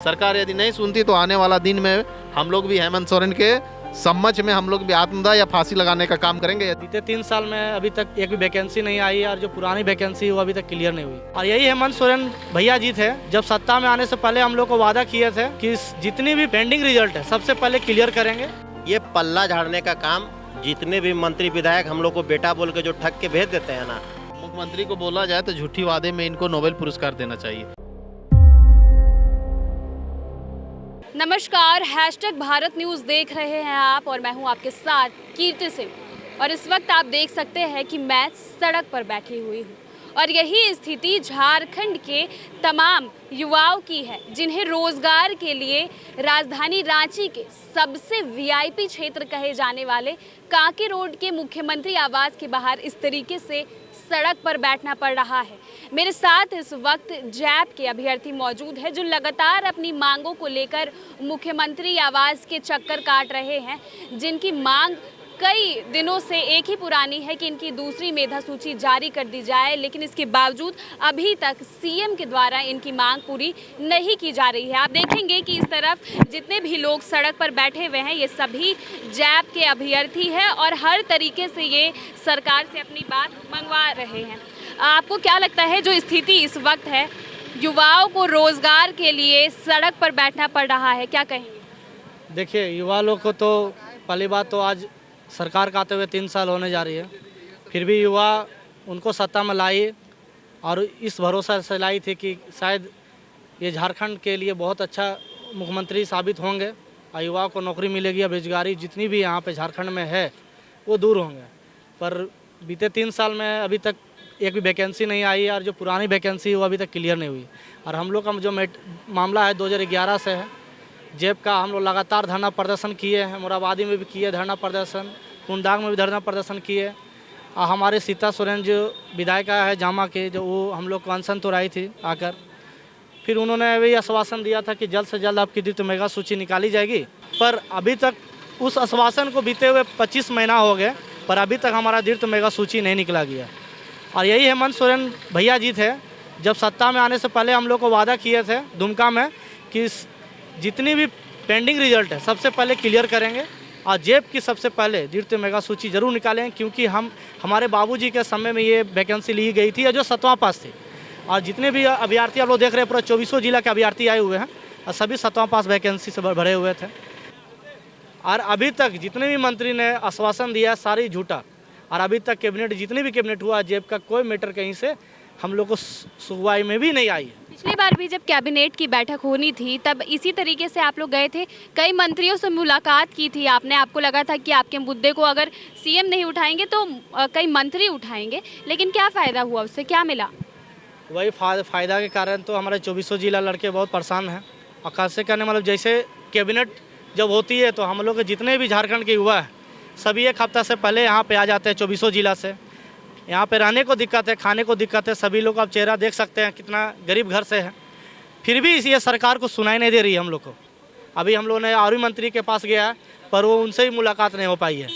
सरकार यदि नहीं सुनती तो आने वाला दिन में हम लोग भी हेमंत सोरेन के सम्मच में हम लोग भी आत्मदाह या फांसी लगाने का काम करेंगे। बीते 3 साल में अभी तक एक भी वैकेंसी नहीं आई और जो पुरानी वैकेंसी वो अभी तक क्लियर नहीं हुई। और यही हेमंत सोरेन भैया जी थे, जब सत्ता में आने से पहले हम लोग को वादा किए थे कि जितनी भी पेंडिंग रिजल्ट है सबसे पहले क्लियर करेंगे। ये पल्ला झाड़ने का काम जितने भी मंत्री विधायक हम लोग को बेटा बोल के जो ठग के भेज देते हैं ना, मुख्यमंत्री को बोला जाए तो झूठी वादे में इनको नोबेल पुरस्कार देना चाहिए। नमस्कार, #भारत न्यूज़ देख रहे हैं आप और मैं हूं आपके साथ कीर्ति सिंह। और इस वक्त आप देख सकते हैं कि मैं सड़क पर बैठी हुई हूं और यही स्थिति झारखंड के तमाम युवाओं की है जिन्हें रोजगार के लिए राजधानी रांची के सबसे वीआईपी क्षेत्र कहे जाने वाले कांके रोड के मुख्यमंत्री आवास के बाहर इस तरीके से सड़क पर बैठना पड़ रहा है। मेरे साथ इस वक्त जैप के अभ्यर्थी मौजूद है जो लगातार अपनी मांगों को लेकर मुख्यमंत्री आवास के चक्कर काट रहे हैं, जिनकी मांग कई दिनों से एक ही पुरानी है कि इनकी दूसरी मेधा सूची जारी कर दी जाए, लेकिन इसके बावजूद अभी तक सीएम के द्वारा इनकी मांग पूरी नहीं की जा रही है। आप देखेंगे कि इस तरफ जितने भी लोग सड़क पर बैठे हुए हैं ये सभी जैप के अभ्यर्थी हैं और हर तरीके से ये सरकार से अपनी बात मंगवा रहे हैं। आपको क्या लगता है जो स्थिति इस वक्त है, युवाओं को रोजगार के लिए सड़क पर बैठना पड़ रहा है, क्या कहेंगे? देखिए, युवा लोग को तो पहली बात तो आज सरकार का आते हुए 3 साल होने जा रही है, फिर भी युवा उनको सत्ता में लाई और इस भरोसा से लाई थी कि शायद ये झारखंड के लिए बहुत अच्छा मुख्यमंत्री साबित होंगे और युवाओं को नौकरी मिलेगी, अब बेरोजगारी जितनी भी यहाँ पे झारखंड में है वो दूर होंगे। पर बीते 3 साल में अभी तक एक भी वैकेंसी नहीं आई और जो पुरानी वैकेंसी वो अभी तक क्लियर नहीं हुई। और हम लोग का जो मामला है 2011 से है, जेब का हम लोग लगातार धरना प्रदर्शन किए हैं, मोराबादी में भी किए धरना प्रदर्शन, कुंडांग में भी धरना प्रदर्शन किए। हमारे सीता सोरेन जो विधायिका है जामा के, जो वो हम लोग को अनशन तोड़ाई थी आकर, फिर उन्होंने वही आश्वासन दिया था कि जल्द से जल्द आपकी द्वितीय मेगा सूची निकाली जाएगी। पर अभी तक उस आश्वासन को बीते हुए 25 महीना हो गए, पर अभी तक हमारा द्वितीय मेगा सूची नहीं निकला गया। और यही हेमंत सोरेन भैया जी थे, जब सत्ता में आने से पहले हम लोग को वादा किए थे दुमका में कि जितनी भी पेंडिंग रिजल्ट है सबसे पहले क्लियर करेंगे और जेब की सबसे पहले द्वितीय मेगा सूची जरूर निकालेंगे, क्योंकि हमारे बाबूजी के समय में ये वैकेंसी ली गई थी जो 7वां पास थी। और जितने भी अभ्यर्थी आप लोग देख रहे हैं, पूरा 24 जिला के अभ्यर्थी आए हुए हैं और सभी 7वां पास वैकेंसी से भरे हुए थे। और अभी तक जितने भी मंत्री ने आश्वासन दिया सारी झूठा, और अभी तक कैबिनेट जितनी भी कैबिनेट हुआ जेब का कोई मैटर कहीं से हम लोग को सुनवाई में भी नहीं आई है। पिछली बार भी जब कैबिनेट की बैठक होनी थी तब इसी तरीके से आप लोग गए थे, कई मंत्रियों से मुलाकात की थी आपने, आपको लगा था कि आपके मुद्दे को अगर सीएम नहीं उठाएंगे तो कई मंत्री उठाएंगे, लेकिन क्या फ़ायदा हुआ, उससे क्या मिला? वही फ़ायदा के कारण तो हमारे 24 जिला लड़के बहुत परेशान हैं। और कैसे करने मतलब जैसे कैबिनेट जब होती है तो हम लोग के जितने भी झारखंड के युवा हैं सभी एक हफ्ता से पहले यहाँ पे आ जाते हैं 24 जिला से। यहाँ पे रहने को दिक्कत है, खाने को दिक्कत है, सभी लोग आप चेहरा देख सकते हैं कितना गरीब घर से है, फिर भी ये सरकार को सुनाई नहीं दे रही है हम लोग को। अभी हम लोग ने आर्मी मंत्री के पास गया है पर वो उनसे भी मुलाकात नहीं हो पाई है।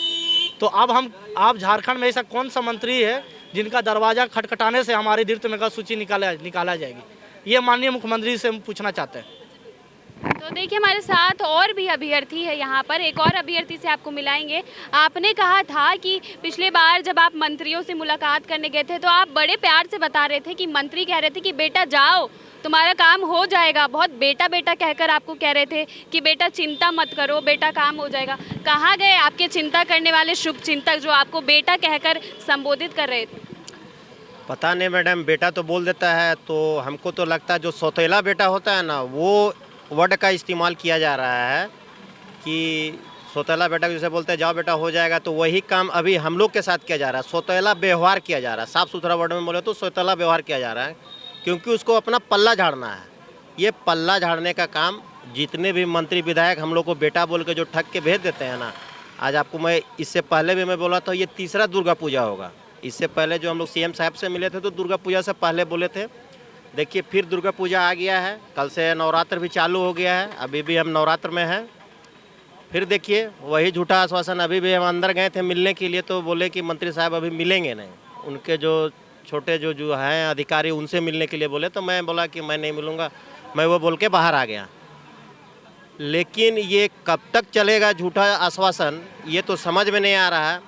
तो अब आप झारखंड में ऐसा कौन सा मंत्री है जिनका दरवाज़ा खटखटाने से हमारी द्वितीय मेगा सूची निकाला जाएगी, ये माननीय मुख्यमंत्री से हम पूछना चाहते हैं। तो देखिए, हमारे साथ और भी अभ्यर्थी है यहाँ पर, एक और अभ्यर्थी से आपको मिलाएंगे। आपने कहा था कि पिछले बार जब आप मंत्रियों से मुलाकात करने गए थे तो आप बड़े प्यार से बता रहे थे कि मंत्री कह रहे थे कि बेटा जाओ तुम्हारा काम हो जाएगा, बहुत बेटा बेटा कहकर आपको कह रहे थे कि बेटा चिंता मत करो, बेटा काम हो जाएगा। कहाँ गए आपके चिंता करने वाले शुभ चिंतक जो आपको बेटा कहकर संबोधित कर रहे थे? पता नहीं मैडम, बेटा तो बोल देता है, तो हमको तो लगता है जो सौतेला बेटा होता है ना वो वर्ड का इस्तेमाल किया जा रहा है कि सौतेला बेटा जैसे बोलते हैं जाओ बेटा हो जाएगा, तो वही काम अभी हम लोग के साथ किया जा रहा है। सौतेला व्यवहार किया जा रहा है, साफ़ सुथरा वर्ड में बोले तो सौतेला व्यवहार किया जा रहा है, क्योंकि उसको अपना पल्ला झाड़ना है। ये पल्ला झाड़ने का काम जितने भी मंत्री विधायक हम लोग को बेटा बोल के जो ठग के भेज देते हैं ना, आज आपको मैं इससे पहले भी मैं बोला था ये तीसरा दुर्गा पूजा होगा। इससे पहले जो हम लोग सीएम साहब से मिले थे तो दुर्गा पूजा से पहले बोले थे, देखिए फिर दुर्गा पूजा आ गया है, कल से नवरात्र भी चालू हो गया है, अभी भी हम नवरात्र में हैं। फिर देखिए वही झूठा आश्वासन, अभी भी हम अंदर गए थे मिलने के लिए तो बोले कि मंत्री साहब अभी मिलेंगे नहीं, उनके जो छोटे जो हैं अधिकारी उनसे मिलने के लिए बोले, तो मैं बोला कि मैं नहीं मिलूँगा, मैं वो बोल के बाहर आ गया। लेकिन ये कब तक चलेगा झूठा आश्वासन, ये तो समझ में नहीं आ रहा है।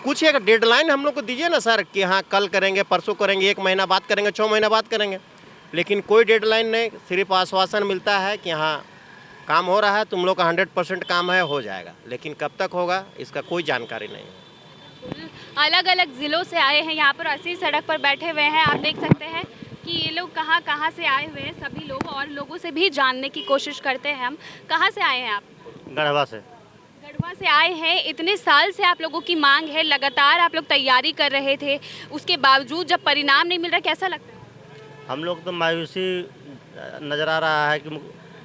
कुछ एक डेडलाइन हम लोग को दीजिए ना सर, कि हाँ कल करेंगे, परसों करेंगे, 1 महीना बाद करेंगे, 6 महीना बाद करेंगे, लेकिन कोई डेडलाइन नहीं, सिर्फ आश्वासन मिलता है कि हाँ काम हो रहा है, तुम लोग का 100% काम है, हो जाएगा, लेकिन कब तक होगा इसका कोई जानकारी नहीं है। अलग अलग ज़िलों से आए हैं यहाँ पर, ऐसी सड़क पर बैठे हुए हैं। आप देख सकते हैं कि ये लोग कहाँ कहाँ से आए हुए हैं सभी लोग, और लोगों से भी जानने की कोशिश करते हैं हम। कहाँ से आए हैं आप? गढ़वा से। गढ़वा से आए हैं। इतने साल से आप लोगों की मांग है, लगातार आप लोग तैयारी कर रहे थे, उसके बावजूद जब परिणाम नहीं मिल रहा, कैसा लगता है? हम लोग तो मायूसी नज़र आ रहा है कि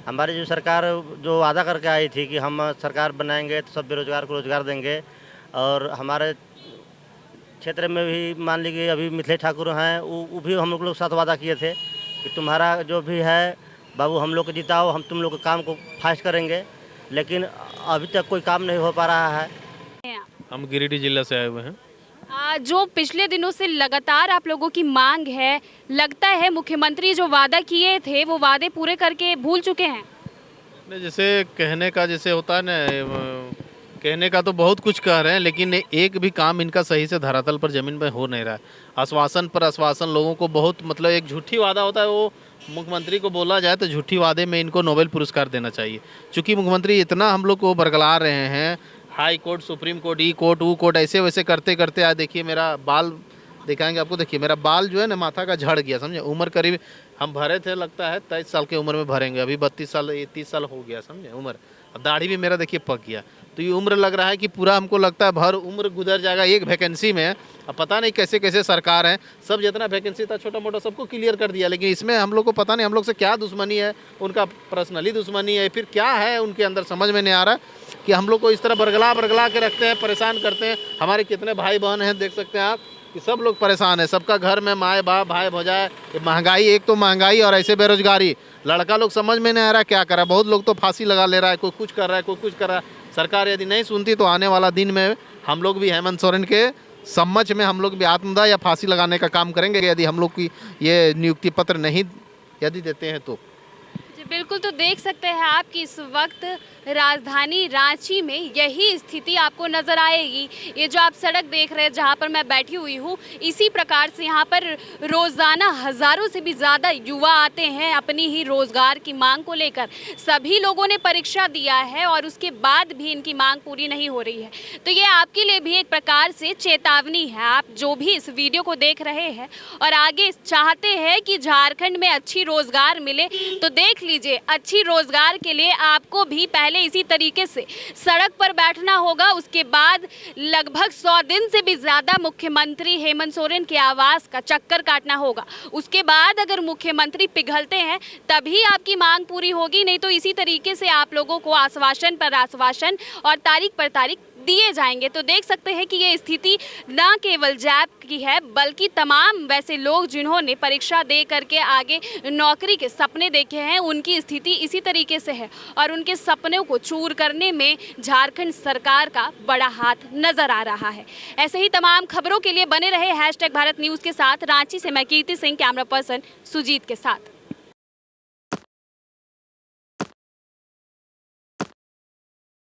हमारी जो सरकार जो वादा करके आई थी कि हम सरकार बनाएंगे तो सब बेरोजगार को रोजगार देंगे, और हमारे क्षेत्र में भी मान लीजिए अभी मिथिलेश ठाकुर हैं, वो भी हम लोग साथ वादा किए थे कि तुम्हारा जो भी है बाबू हम लोग को जिताओ, हम तुम लोग के काम को फास्ट करेंगे, लेकिन अभी तक कोई काम नहीं हो पा रहा है। हम गिरिडीह जिला से आए हुए हैं। जो पिछले दिनों से लगातार आप लोगों की मांग है, लगता है मुख्यमंत्री जो वादा किए थे वो वादे पूरे करके भूल चुके हैं। नहीं, जैसे कहने का जैसे होता है ना, कहने का तो बहुत कुछ कह रहे हैं, लेकिन एक भी काम इनका सही से धरातल पर ज़मीन में हो नहीं रहा है। आश्वासन पर आश्वासन, लोगों को बहुत मतलब एक झूठी वादा होता है, वो मुख्यमंत्री को बोला जाए तो झूठी वादे में इनको नोबेल पुरस्कार देना चाहिए। चूँकि मुख्यमंत्री इतना हम लोग को बरगला रहे हैं, हाई कोर्ट, सुप्रीम कोर्ट, ई कोर्ट, वो कोर्ट, ऐसे वैसे करते करते आज देखिए मेरा बाल दिखाएंगे आपको। देखिए मेरा बाल जो है ना माथा का झड़ गया, समझे। उम्र करीब हम भरे थे, लगता है 23 साल की उम्र में भरेंगे, अभी 32 साल 30 साल हो गया, समझे उम्र। अब दाढ़ी भी मेरा देखिए पक गया, तो ये उम्र लग रहा है कि पूरा हमको लगता है भर उम्र गुजर जाएगा एक वैकेंसी में। अब पता नहीं कैसे कैसे सरकार है, सब जितना वैकेंसी था छोटा मोटा सबको क्लियर कर दिया, लेकिन इसमें हम लोग को पता नहीं हम लोग से क्या दुश्मनी है, उनका पर्सनली दुश्मनी है, फिर क्या है उनके अंदर, समझ में नहीं आ रहा कि हम लोग को इस तरह बरगला के रखते हैं, परेशान करते हैं। हमारे कितने भाई बहन हैं, देख सकते हैं आप कि सब लोग परेशान है, सबका घर में माए बाप भाई भौजाए, महंगाई, एक तो महंगाई और ऐसे बेरोजगारी, लड़का लोग समझ में नहीं आ रहा क्या कर रहा है। बहुत लोग तो फांसी लगा ले रहा है, कोई कुछ कर रहा है, कोई कुछ कर रहा है। सरकार यदि नहीं सुनती तो आने वाला दिन में हम लोग भी हेमंत सोरेन के सम्मच में हम लोग भी आत्मदाह या फांसी लगाने का काम करेंगे, यदि हम लोग की ये नियुक्ति पत्र नहीं यदि देते हैं तो। जी बिल्कुल, तो देख सकते हैं आप कि इस वक्त राजधानी रांची में यही स्थिति आपको नज़र आएगी। ये जो आप सड़क देख रहे हैं जहाँ पर मैं बैठी हुई हूँ, इसी प्रकार से यहाँ पर रोज़ाना हज़ारों से भी ज़्यादा युवा आते हैं अपनी ही रोज़गार की मांग को लेकर। सभी लोगों ने परीक्षा दिया है और उसके बाद भी इनकी मांग पूरी नहीं हो रही है, तो ये आपके लिए भी एक प्रकार से चेतावनी है। आप जो भी इस वीडियो को देख रहे हैं और आगे चाहते हैं कि झारखंड में अच्छी रोज़गार मिले, तो देख लीजिए, अच्छी रोज़गार के लिए आपको भी पहले इसी तरीके से सड़क पर बैठना होगा। उसके बाद लगभग 100 दिन से भी ज़्यादा मुख्यमंत्री हेमंत सोरेन के आवास का चक्कर काटना होगा। उसके बाद अगर मुख्यमंत्री पिघलते हैं तभी आपकी मांग पूरी होगी, नहीं तो इसी तरीके से आप लोगों को आश्वासन पर आश्वासन और तारीख पर तारीख दिए जाएंगे। तो देख सकते हैं कि ये स्थिति न केवल जैप की है, बल्कि तमाम वैसे लोग जिन्होंने परीक्षा दे करके आगे नौकरी के सपने देखे हैं, उनकी स्थिति इसी तरीके से है और उनके सपनों को चूर करने में झारखंड सरकार का बड़ा हाथ नजर आ रहा है। ऐसे ही तमाम खबरों के लिए बने रहे #भारत न्यूज़ के साथ। रांची से मैं कीर्ति सिंह, कैमरा पर्सन सुजीत के साथ।